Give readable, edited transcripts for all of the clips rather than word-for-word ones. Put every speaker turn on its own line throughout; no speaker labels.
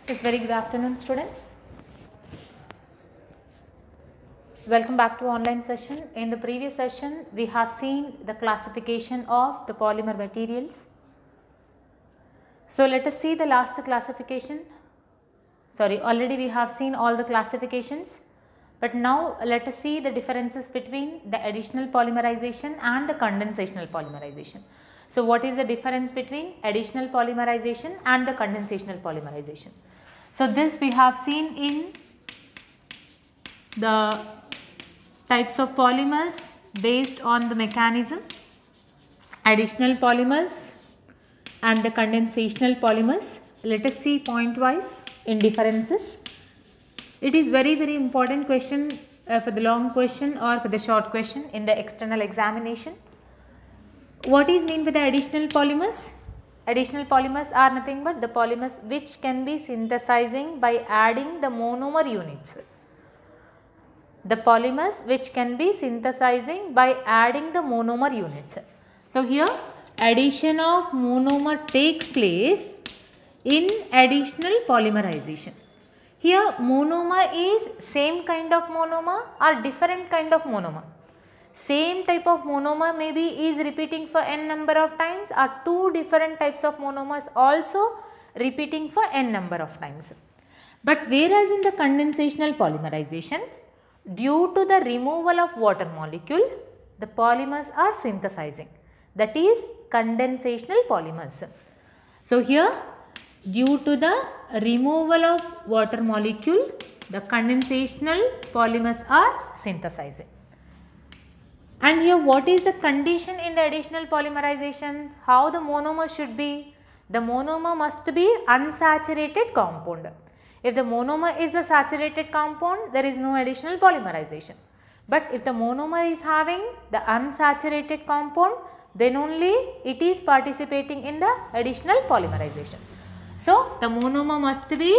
Yes, very good afternoon, students. Welcome back to online session. In the previous session, we have seen the classification of the polymer materials. So let us see the last classification. Sorry, already we have seen all the classifications. But now let us see the differences between the additional polymerization and the condensational polymerization. So what is the difference between additional polymerization and the condensational polymerization? So this we have seen in the types of polymers based on the mechanism, additional polymers and the condensational polymers. Let us see point wise in differences. It is very important question for the long question or for the short question in the external examination. What is meant by the additional polymers? Additional polymers are nothing but the polymers which can be synthesizing by adding the monomer units. The polymers which can be synthesizing by adding the monomer units. So here addition of monomer takes place in additional polymerization. Here monomer is same kind of monomer or different kind of monomer. Same type of monomer maybe is repeating for n number of times, or two different types of monomers also repeating for n number of times. But whereas in the condensational polymerization, due to the removal of water molecule, the polymers are synthesizing. That is condensational polymers. So here due to the removal of water molecule, the condensational polymers are synthesizing. And here what is the condition in the additional polymerization? How the monomer should be? The monomer must be unsaturated compound. If the monomer is a saturated compound, there is no additional polymerization. But if the monomer is having the unsaturated compound, then only it is participating in the additional polymerization. So the monomer must be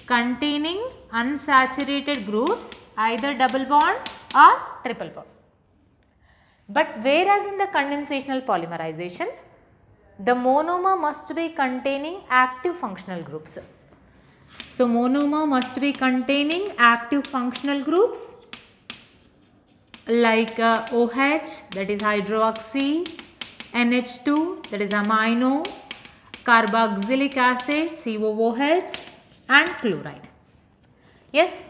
containing unsaturated groups, either double bond or triple bond. But whereas in the condensational polymerization, the monomer must be containing active functional groups. So monomer must be containing active functional groups like OH, that is hydroxy, NH2, that is amino, carboxylic acid, COOH, and chloride. Yes.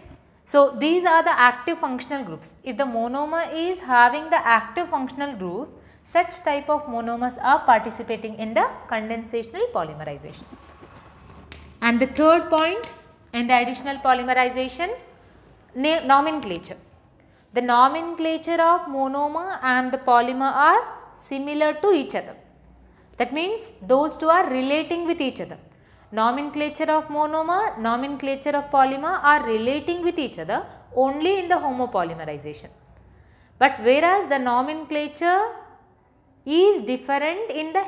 So these are the active functional groups. If the monomer is having the active functional group, such type of monomers are participating in the condensational polymerization. And the third point in the additional polymerization, nomenclature. The nomenclature of monomer and the polymer are similar to each other. That means those two are relating with each other. Nomenclature of monomer, nomenclature of polymer are relating with each other only in the homopolymerization. But whereas the nomenclature is different in the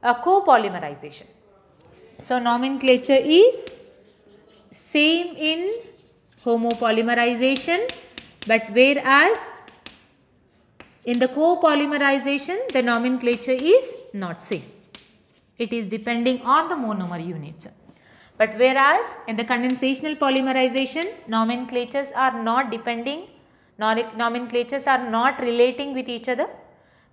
copolymerization. So nomenclature is same in homopolymerization, but whereas in the copolymerization the nomenclature is not same. It is depending on the monomer units. But whereas in the condensational polymerization, nomenclatures are not depending, nomenclatures are not relating with each other.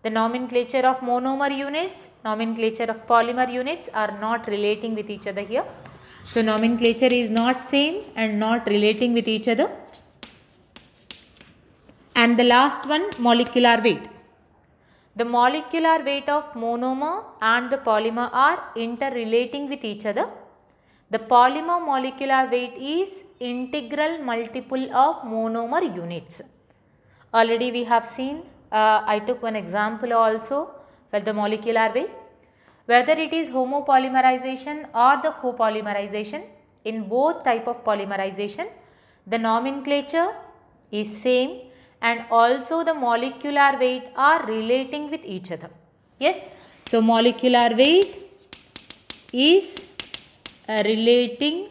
The nomenclature of monomer units, nomenclature of polymer units are not relating with each other here. So nomenclature is not same and not relating with each other. And the last one, molecular weight. The molecular weight of monomer and the polymer are interrelating with each other. The polymer molecular weight is integral multiple of monomer units. Already we have seen, I took one example also for the molecular weight. Whether it is homopolymerization or the copolymerization, in both type of polymerization, the nomenclature is same and also the molecular weight are relating with each other. Yes. So molecular weight is relating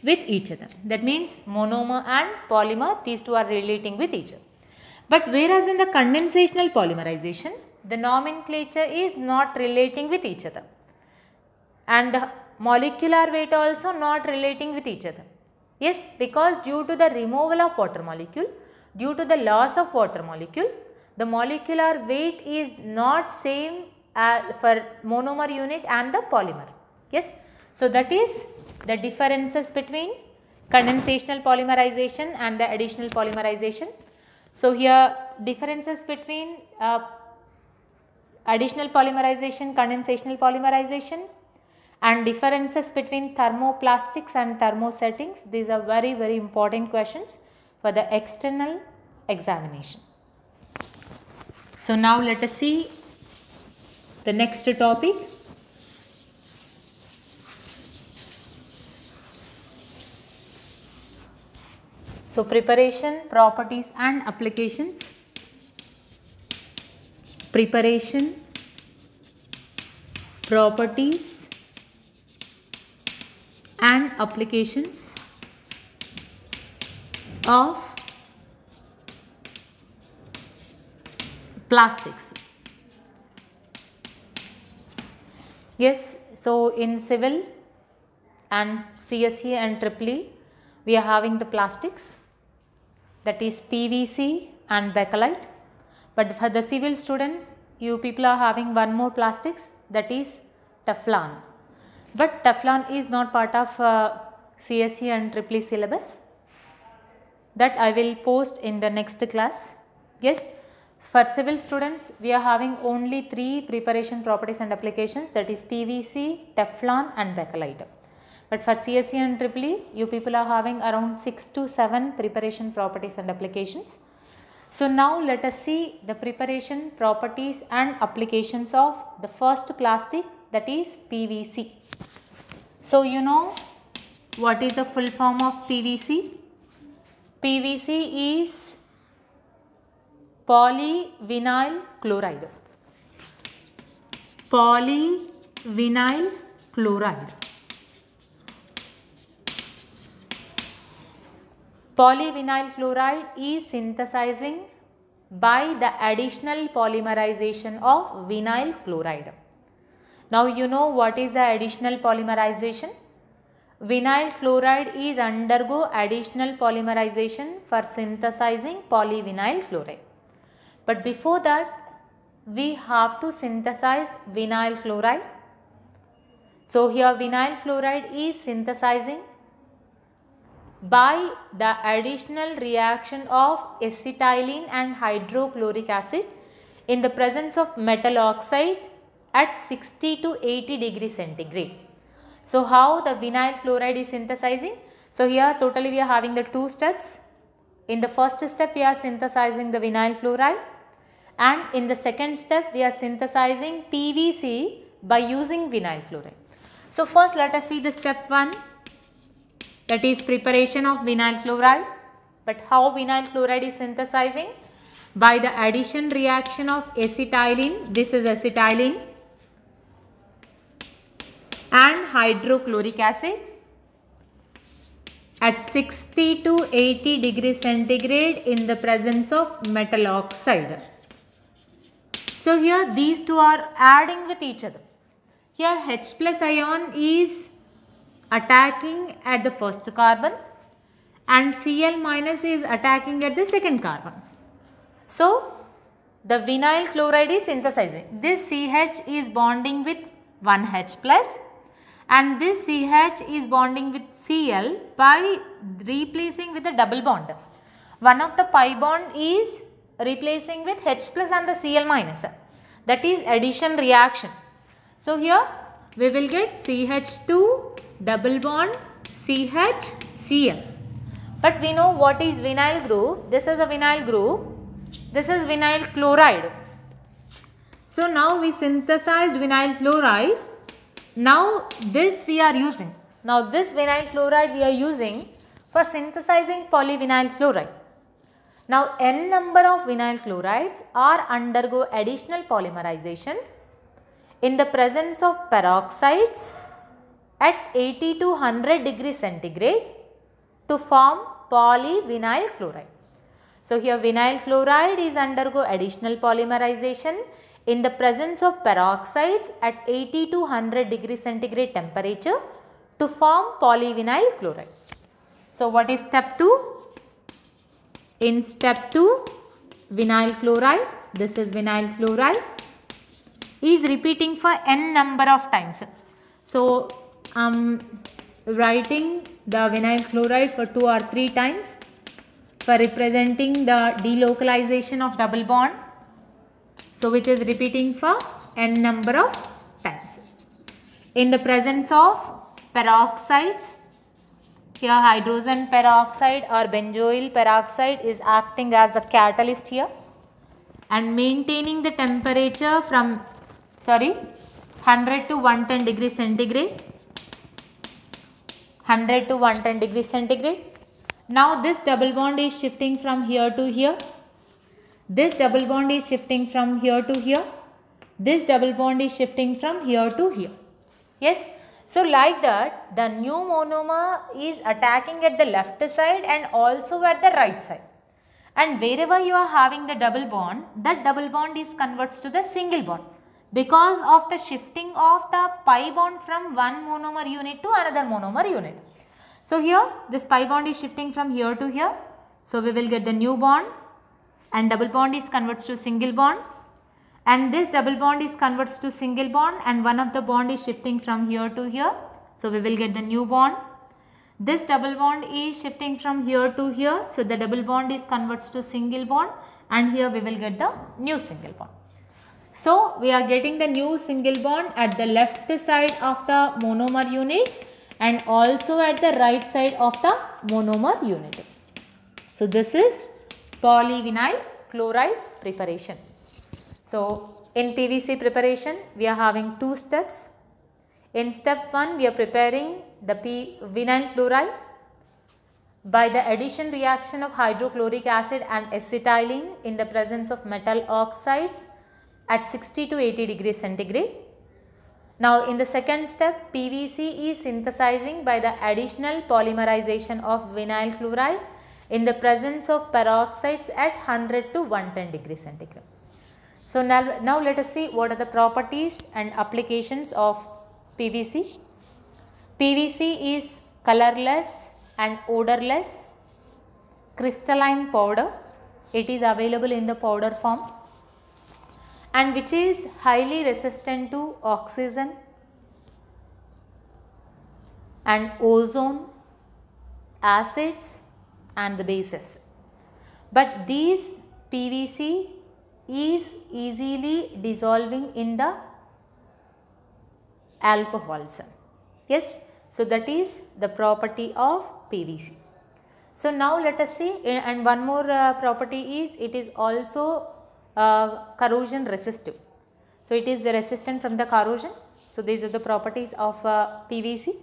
with each other. That means monomer and polymer, these two are relating with each other. But whereas in the condensational polymerization, the nomenclature is not relating with each other. And molecular weight also not relating with each other. Yes, because due to the removal of water molecule, due to the loss of water molecule, the molecular weight is not same for monomer unit and the polymer. Yes, so that is the differences between condensational polymerization and the additional polymerization. So here differences between additional polymerization, condensational polymerization, and differences between thermoplastics and thermosettings. These are very, very important questions for the external examination. So now let us see the next topic. So preparation, properties and applications. Preparation, properties and applications of plastics. Yes, so in civil and CSE and EEE we are having the plastics, that is PVC and bakelite. But for the civil students, you people are having one more plastics, that is Teflon. But Teflon is not part of CSE and EEE syllabus. That I will post in the next class. Yes, for civil students, we are having only 3 preparation properties and applications, that is PVC, Teflon and bakelite. But for CSE and EEE, you people are having around 6 to 7 preparation properties and applications. So now let us see the preparation properties and applications of the first plastic, that is PVC. So you know what is the full form of PVC? PVC is polyvinyl chloride. Polyvinyl chloride. Polyvinyl chloride is synthesizing by the additional polymerization of vinyl chloride. Now you know what is the additional polymerization? Vinyl chloride is undergo additional polymerization for synthesizing polyvinyl chloride. But before that, we have to synthesize vinyl chloride. So here vinyl chloride is synthesizing by the additional reaction of acetylene and hydrochloric acid in the presence of metal oxide at 60 to 80 degrees centigrade. So how the vinyl chloride is synthesizing? So here totally we are having the 2 steps. In the first step we are synthesizing the vinyl chloride, and in the second step we are synthesizing PVC by using vinyl chloride. So first let us see the step 1. That is preparation of vinyl chloride. But how vinyl chloride is synthesizing? By the addition reaction of acetylene, this is acetylene, and hydrochloric acid at 60 to 80 degrees centigrade in the presence of metal oxide. So here these two are adding with each other. Here H plus ion is attacking at the first carbon and Cl minus is attacking at the second carbon. So the vinyl chloride is synthesizing. This CH is bonding with 1H plus and this CH is bonding with Cl by replacing with a double bond. One of the pi bond is replacing with H plus and the Cl minus. That is addition reaction. So here we will get CH2 double bond CH Cl. But we know what is vinyl group. This is a vinyl group. This is vinyl chloride. So now we synthesized vinyl chloride. Now this we are using. Now this vinyl chloride we are using for synthesizing polyvinyl chloride. Now n number of vinyl chlorides are undergo additional polymerization in the presence of peroxides at 80 to 100 degrees centigrade to form polyvinyl chloride. So here vinyl chloride is undergo additional polymerization in the presence of peroxides at 80 to 100 degrees centigrade temperature to form polyvinyl chloride. So what is step 2? In step 2, vinyl chloride, this is vinyl chloride, is repeating for n number of times. So writing the vinyl chloride for 2 or 3 times for representing the delocalization of double bond. So which is repeating for n number of times. In the presence of peroxides, here hydrogen peroxide or benzoyl peroxide is acting as a catalyst here and maintaining the temperature from 100 to 110 degrees centigrade. 100 to 110 degrees centigrade. Now this double bond is shifting from here to here. This double bond is shifting from here to here. This double bond is shifting from here to here. Yes. So like that, the new monomer is attacking at the left side and also at the right side. And wherever you are having the double bond, that double bond is converts to the single bond because of the shifting of the pi bond from one monomer unit to another monomer unit. So here this pi bond is shifting from here to here. So we will get the new bond and double bond is converts to single bond. And this double bond is converts to single bond and one of the bond is shifting from here to here. So we will get the new bond. This double bond is shifting from here to here. So the double bond is converts to single bond and here we will get the new single bond. So we are getting the new single bond at the left side of the monomer unit and also at the right side of the monomer unit. So this is polyvinyl chloride preparation. So in PVC preparation, we are having 2 steps. In step 1, we are preparing the vinyl chloride by the addition reaction of hydrochloric acid and acetylene in the presence of metal oxides at 60 to 80 degrees centigrade. Now in the second step, PVC is synthesizing by the additional polymerization of vinyl chloride in the presence of peroxides at 100 to 110 degrees centigrade. So now let us see what are the properties and applications of PVC. PVC is colorless and odorless crystalline powder. It is available in the powder form and which is highly resistant to oxygen and ozone, acids and the bases. But these PVC is easily dissolving in the alcohols. Yes, so that is the property of PVC. So now let us see, and one more property is it is also corrosion resistive. So it is resistant from the corrosion. So these are the properties of PVC.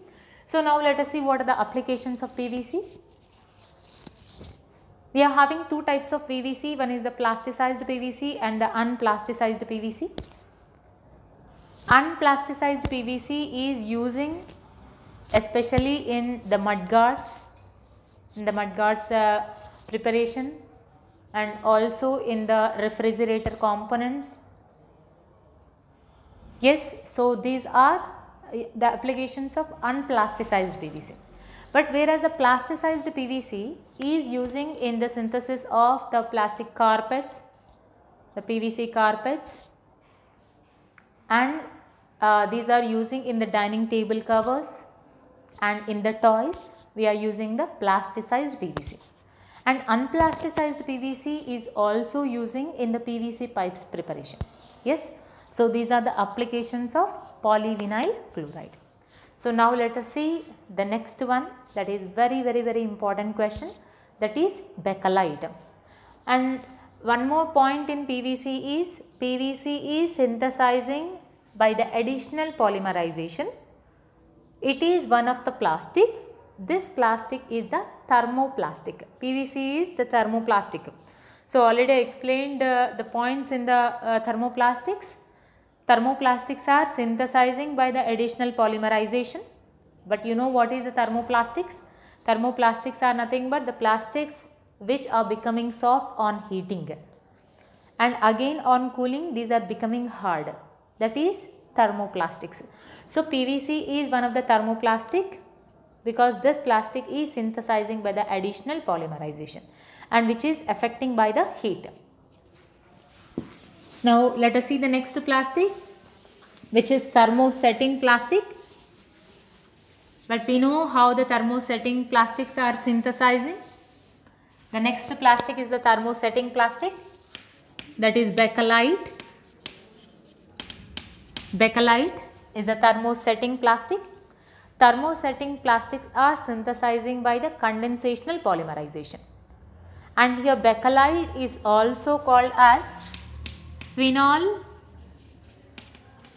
So now let us see what are the applications of PVC. We are having 2 types of PVC. One is the plasticized PVC and the unplasticized PVC. Unplasticized PVC is using especially in the mudguards, preparation and also in the refrigerator components. Yes, so these are the applications of unplasticized PVC. But whereas the plasticized PVC is using in the synthesis of the plastic carpets, the PVC carpets, and these are using in the dining table covers and in the toys we are using the plasticized PVC. And unplasticized PVC is also using in the PVC pipes preparation. Yes, so these are the applications of polyvinyl chloride. So now let us see the next one, that is very important question, that is bakelite. And one more point in PVC is synthesizing by the additional polymerization. It is one of the plastic. This plastic is the thermoplastic. PVC is the thermoplastic. So already I explained the points in the thermoplastics. Thermoplastics are synthesizing by the additional polymerization. But you know what is the thermoplastics? Thermoplastics are nothing but the plastics which are becoming soft on heating. And again on cooling these are becoming hard. That is thermoplastics. So PVC is one of the thermoplastic because this plastic is synthesizing by the additional polymerization and which is affecting by the heat. Now let us see the next plastic, which is thermosetting plastic. But we know how the thermosetting plastics are synthesizing. The next plastic is the thermosetting plastic, that is bakelite. Bakelite is a thermosetting plastic. Thermosetting plastics are synthesizing by the condensational polymerization. And here bakelite is also called as phenol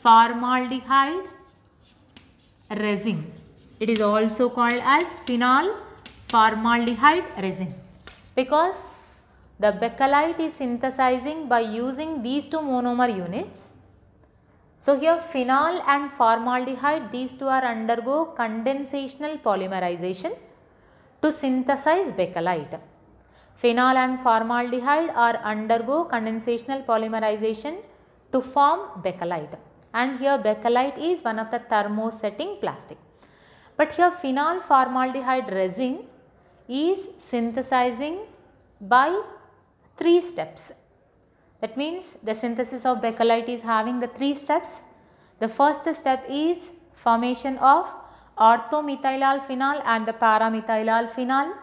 formaldehyde resin. It is also called as phenol formaldehyde resin because the bakelite is synthesizing by using these two monomer units. So here phenol and formaldehyde, these two are undergo condensational polymerization to synthesize bakelite. Phenol and formaldehyde are undergo condensational polymerization to form bakelite, and here bakelite is one of the thermosetting plastic. But here phenol formaldehyde resin is synthesizing by 3 steps. That means the synthesis of bakelite is having the 3 steps. The first step is formation of orthomethylal phenol and the paramethylal phenol.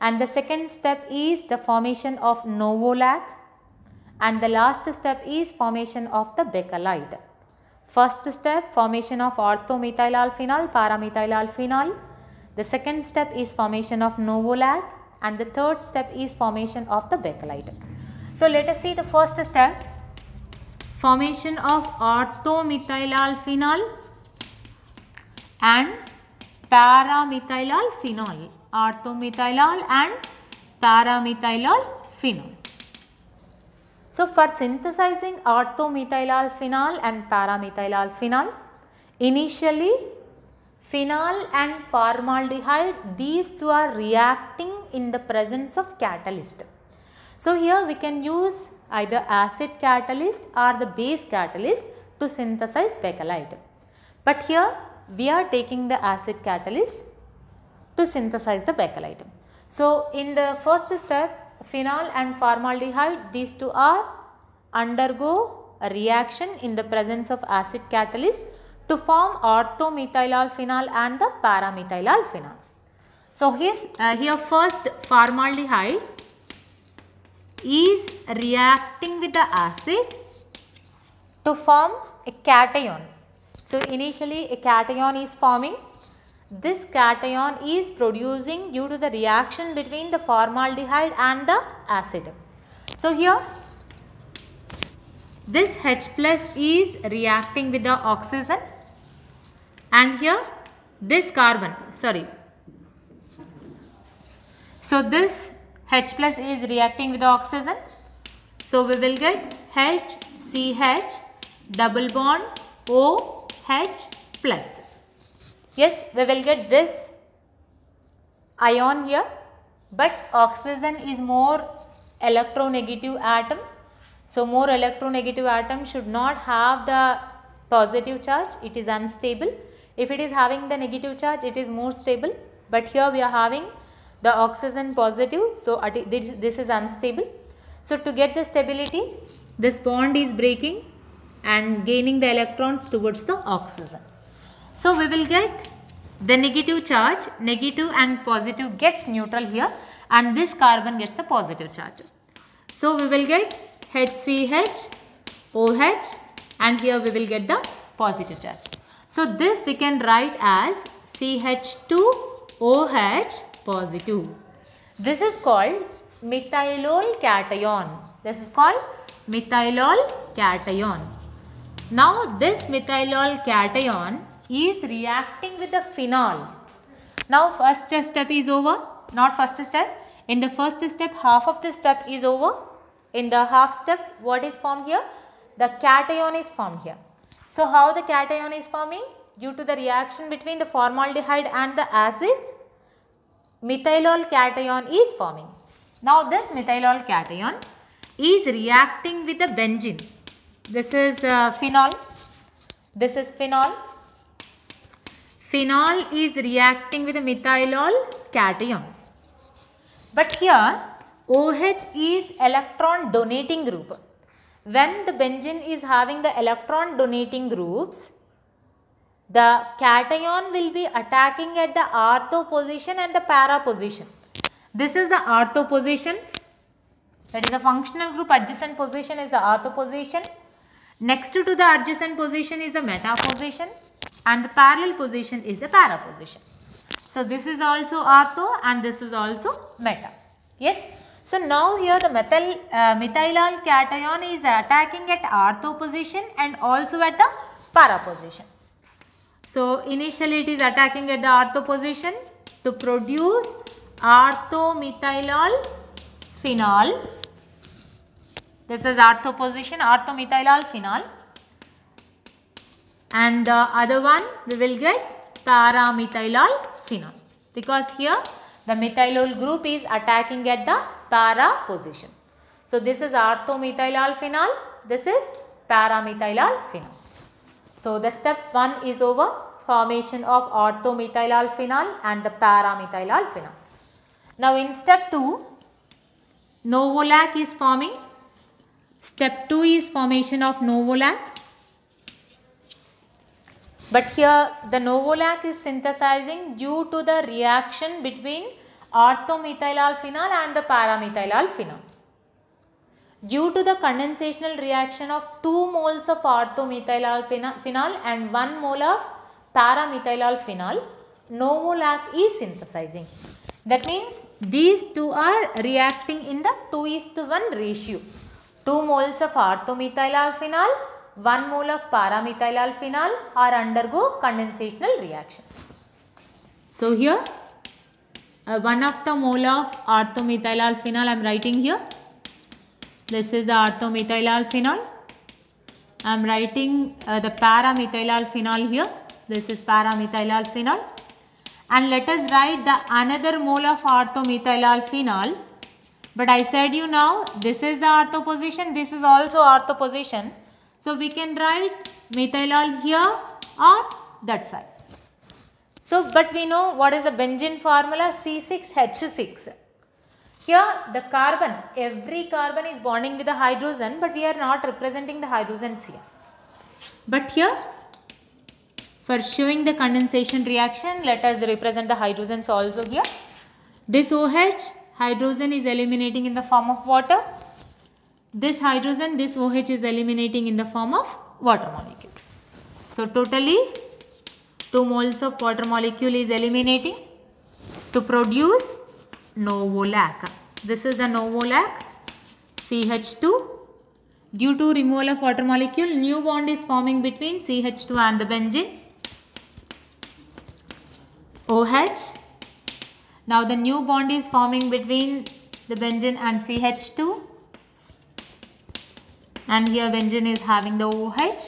And the second step is the formation of novolac. And the last step is formation of the bakelite. First step, formation of orthomethylal phenol, paramethylal phenol. The second step is formation of novolac. And the third step is formation of the bakelite. So let us see the first step, formation of orthomethylal phenol and paramethylal phenol. Orthomethylal and paramethylal phenol. So for synthesizing orthomethylal phenol and paramethylal phenol, initially phenol and formaldehyde, these two are reacting in the presence of catalyst. So here we can use either acid catalyst or the base catalyst to synthesize bakelite. But here we are taking the acid catalyst to synthesize the bakelite. So in the first step, phenol and formaldehyde, these two are undergo a reaction in the presence of acid catalyst to form orthomethylal phenol and the paramethylal phenol. So here first formaldehyde is reacting with the acid to form a cation. So initially a cation is forming. This cation is producing due to the reaction between the formaldehyde and the acid. So here this H plus is reacting with the oxygen, and here this carbon, so this H plus is reacting with the oxygen. So we will get HCH double bond OH plus. Yes, we will get this ion here, but oxygen is more electronegative atom. So more electronegative atom should not have the positive charge, it is unstable. If it is having the negative charge, it is more stable, but here we are having the oxygen positive, so this is unstable. So to get the stability, this bond is breaking and gaining the electrons towards the oxygen. So we will get the negative charge, negative and positive gets neutral here, and this carbon gets the positive charge. So we will get HCH, OH, and here we will get the positive charge. So this we can write as CH2OH positive. This is called methylol cation. This is called methylol cation. Now this methylol cation is reacting with the phenol. Now first step is over. Not first step. In the first step, half of the step is over. In the half step, what is formed here? The cation is formed here. So how the cation is forming? Due to the reaction between the formaldehyde and the acid, methylol cation is forming. Now this methylol cation is reacting with the benzene. This is phenol. This is phenol. phenol is reacting with a methylol cation. But here OH is electron donating group. When the benzene is having the electron donating groups, the cation will be attacking at the ortho position and the para position. This is the ortho position, that is the functional group adjacent position is the ortho position. Next to the adjacent position is the meta position and the parallel position is the para position. So this is also ortho and this is also meta. Yes. So now here the methylol cation is attacking at ortho position and also at the para position. So initially it is attacking at the ortho position to produce orthomethylol phenol. This is ortho position, orthomethylol phenol, and the other one we will get paramethylol phenol, because here the methylol group is attacking at the para position. So this is orthomethylol phenol, this is paramethylol phenol. So the step 1 is over, formation of orthomethylol phenol and the paramethylol phenol. Now in step 2, novolac is forming. Step 2 is formation of novolac. But here the novolac is synthesizing due to the reaction between orthomethylol phenol and the paramethylol phenol. Due to the condensational reaction of 2 moles of orthomethylol phenol and 1 mole of paramethylol phenol, novolac is synthesizing. That means these two are reacting in the 2:1 ratio. 2 moles of orthomethylol phenol, 1 mole of paramethylol phenol are undergo condensational reaction. So here 1 of the mole of orthomethylol phenol I am writing here. This is the orthomethylol phenol. I am writing the paramethylol phenol here. This is paramethylol phenol. And let us write the another mole of orthomethylol phenol. But I said you now, this is the ortho position, this is also ortho position. So we can write methylol here or that side. So but we know what is the benzene formula, C6H6. Here the carbon, every carbon is bonding with the hydrogen, but we are not representing the hydrogens here. But here for showing the condensation reaction, let us represent the hydrogens also here. This OH, hydrogen is eliminating in the form of water. This hydrogen, this OH is eliminating in the form of water molecule. So totally 2 moles of water molecule is eliminating to produce novolac. This is the novolac, CH2. Due to removal of water molecule, new bond is forming between CH2 and the benzene. OH. Now the new bond is forming between the benzene and CH2. And here benzene is having the OH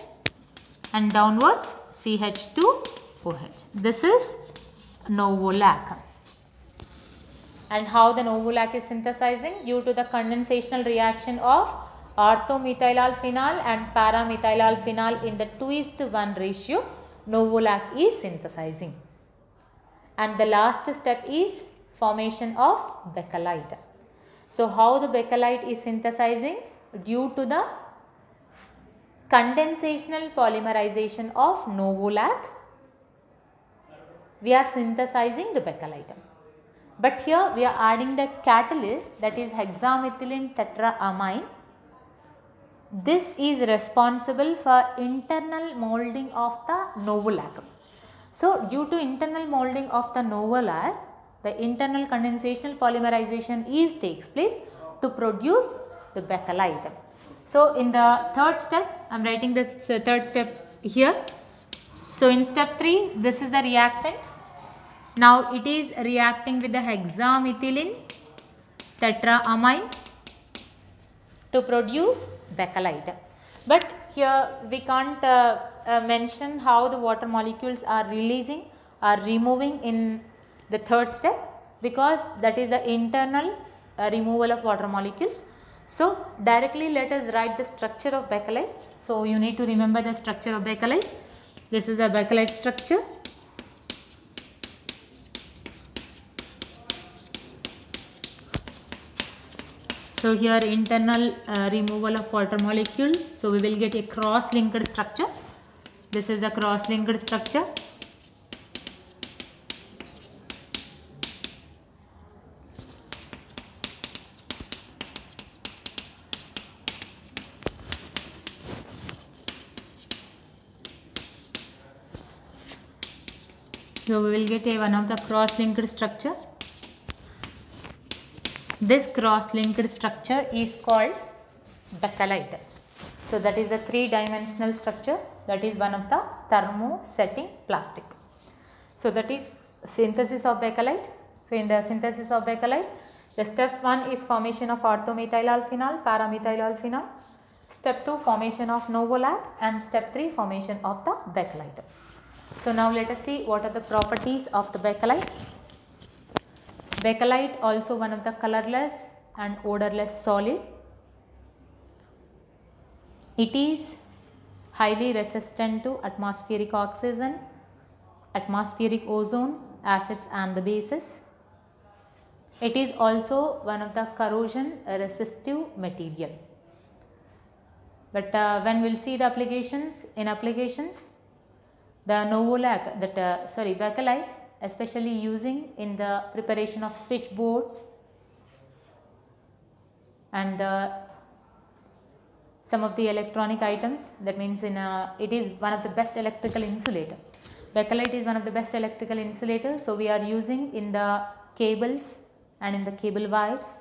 and downwards CH2OH. This is novolac. And how the novolac is synthesizing? Due to the condensational reaction of orthomethylol phenol and paramethylol phenol in the 2:1 ratio, novolac is synthesizing. And the last step is formation of bakelite. So how the bakelite is synthesizing? Due to the condensational polymerization of novolac, we are synthesizing the bakelite. But here we are adding the catalyst, that is hexamethylene tetraamine. This is responsible for internal molding of the novolac. So due to internal molding of the novolac, the internal condensational polymerization takes place to produce the bakelite. So in the third step, I am writing this third step here. So in step 3, this is the reactant. Now it is reacting with the hexamethylene tetraamine to produce bakelite. But here we can't mention how the water molecules are releasing or removing in the third step, because that is the internal removal of water molecules. So directly let us write the structure of bakelite. So you need to remember the structure of bakelite. This is the bakelite structure. So here internal removal of water molecule. So we will get a cross-linked structure. This is the cross-linked structure. So we will get a one of the cross-linked structure. This cross-linked structure is called bakelite. So that is a three-dimensional structure. That is one of the thermosetting plastic. So that is synthesis of bakelite. So in the synthesis of bakelite, the step 1 is formation of orthomethylalphenol, paramethylalphenol. Step 2 formation of novolac, and step 3 formation of the bakelite. So now let us see what are the properties of the bakelite. Bakelite also one of the colorless and odorless solid. It is highly resistant to atmospheric oxygen, atmospheric ozone, acids and the bases. It is also one of the corrosion resistive material. But when we will see the applications, the novolac, bakelite, especially using in the preparation of switchboards and some of the electronic items. That means it is one of the best electrical insulator. Bakelite is one of the best electrical insulators. So we are using in the cables and in the cable wires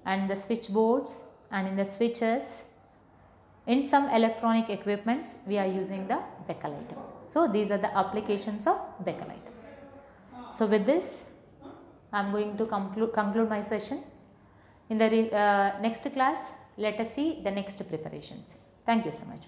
and the switchboards and in the switches. In some electronic equipments we are using the bakelite. So these are the applications of bakelite. So with this I am going to conclude my session. In the next class, let us see the next preparations. Thank you so much.